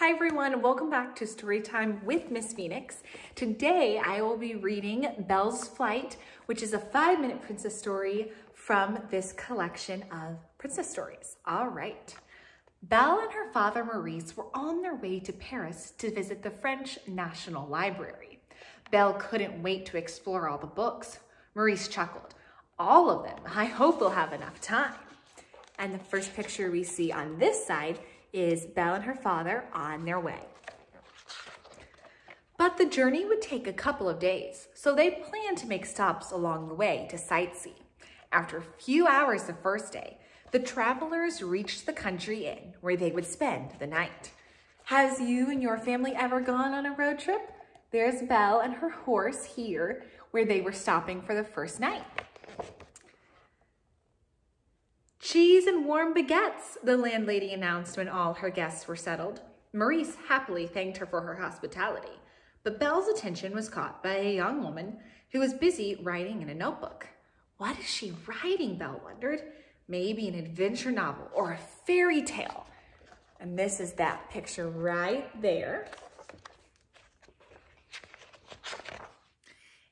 Hi everyone, welcome back to Storytime with Miss Phoenix. Today I will be reading Belle's Flight, which is a 5-minute princess story from this collection of princess stories. All right. Belle and her father Maurice were on their way to Paris to visit the French National Library. Belle couldn't wait to explore all the books. Maurice chuckled. All of them. I hope we'll have enough time. And the first picture we see on this side is Belle and her father on their way. But the journey would take a couple of days, so they planned to make stops along the way to sightsee. After a few hours the first day, the travelers reached the country inn where they would spend the night. Has you and your family ever gone on a road trip? There's Belle and her horse here where they were stopping for the first night. Cheese and warm baguettes, the landlady announced when all her guests were settled. Maurice happily thanked her for her hospitality, but Belle's attention was caught by a young woman who was busy writing in a notebook. What is she writing, Belle wondered. Maybe an adventure novel or a fairy tale. And this is that picture right there.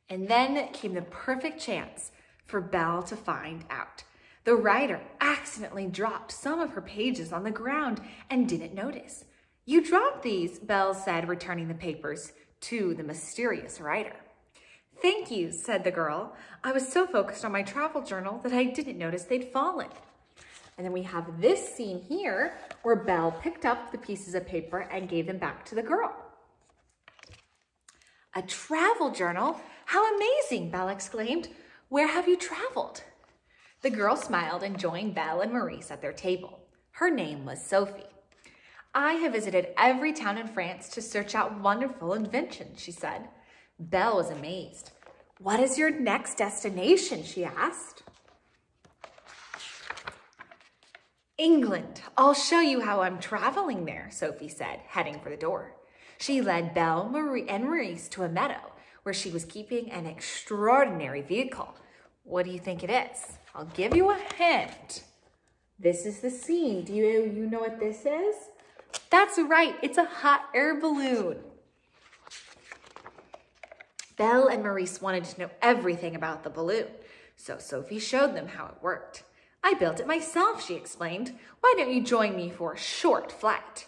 And then came the perfect chance for Belle to find out. The writer accidentally dropped some of her pages on the ground and didn't notice. You dropped these, Belle said, returning the papers to the mysterious writer. Thank you, said the girl. I was so focused on my travel journal that I didn't notice they'd fallen. And then we have this scene here where Belle picked up the pieces of paper and gave them back to the girl. A travel journal? How amazing, Belle exclaimed. Where have you traveled? The girl smiled and joined Belle and Maurice at their table. Her name was Sophie. I have visited every town in France to search out wonderful inventions, she said. Belle was amazed. What is your next destination, she asked. England. I'll show you how I'm traveling there, Sophie said, heading for the door. She led Belle and Maurice to a meadow where she was keeping an extraordinary vehicle. What do you think it is? I'll give you a hint. This is the scene. Do you know what this is? That's right. It's a hot air balloon. Belle and Maurice wanted to know everything about the balloon, so Sophie showed them how it worked. I built it myself, she explained. Why don't you join me for a short flight?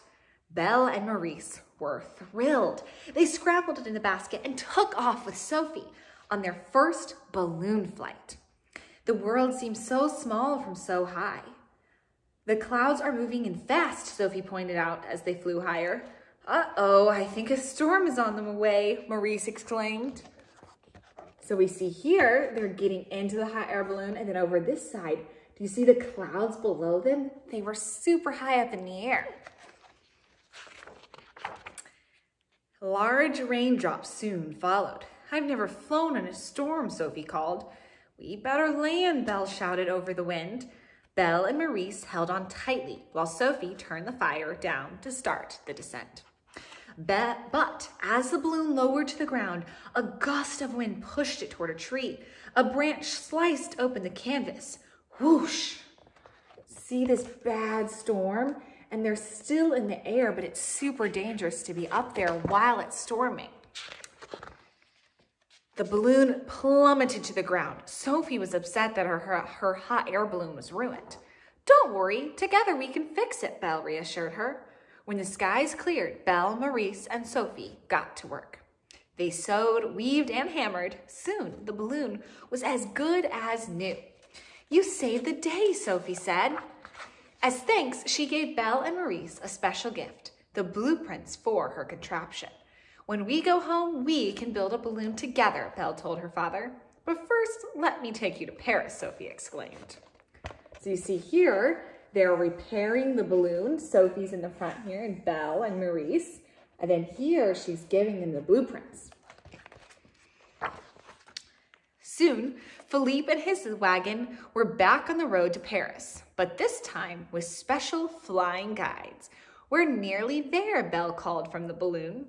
Belle and Maurice were thrilled. They scrambled it in the basket and took off with Sophie on their first balloon flight. The world seems so small from so high. The clouds are moving in fast, Sophie pointed out as they flew higher. Uh-oh, I think a storm is on the way, Maurice exclaimed. So we see here, they're getting into the hot air balloon, and then over this side, do you see the clouds below them? They were super high up in the air. Large raindrops soon followed. I've never flown in a storm, Sophie called. We better land, Belle shouted over the wind. Belle and Maurice held on tightly while Sophie turned the fire down to start the descent. But as the balloon lowered to the ground, a gust of wind pushed it toward a tree. A branch sliced open the canvas. Whoosh! See this bad storm? And they're still in the air, but it's super dangerous to be up there while it's storming. The balloon plummeted to the ground. Sophie was upset that her hot air balloon was ruined. Don't worry, together we can fix it, Belle reassured her. When the skies cleared, Belle, Maurice, and Sophie got to work. They sewed, weaved, and hammered. Soon, the balloon was as good as new. You saved the day, Sophie said. As thanks, she gave Belle and Maurice a special gift, the blueprints for her contraption. When we go home, we can build a balloon together, Belle told her father. But first, let me take you to Paris, Sophie exclaimed. So you see here, they're repairing the balloon. Sophie's in the front here, and Belle and Maurice. And then here, she's giving them the blueprints. Soon, Philippe and his wagon were back on the road to Paris, but this time with special flying guides. We're nearly there, Belle called from the balloon.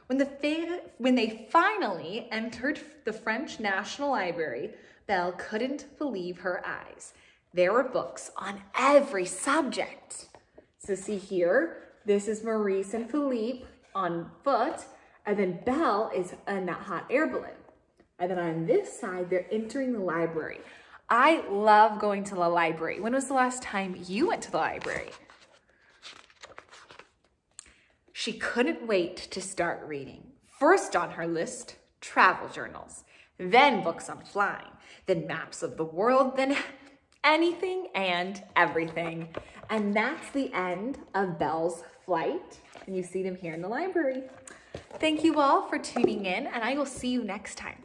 When they finally entered the French National Library, Belle couldn't believe her eyes. There were books on every subject. So see here, This is Maurice and Philippe on foot, and then Belle is in that hot air balloon. And then on this side, they're entering the library. I love going to the library. When was the last time you went to the library? She couldn't wait to start reading. First on her list, travel journals, then books on flying, then maps of the world, then anything and everything. And that's the end of Belle's flight. And you see them here in the library. Thank you all for tuning in, and I will see you next time.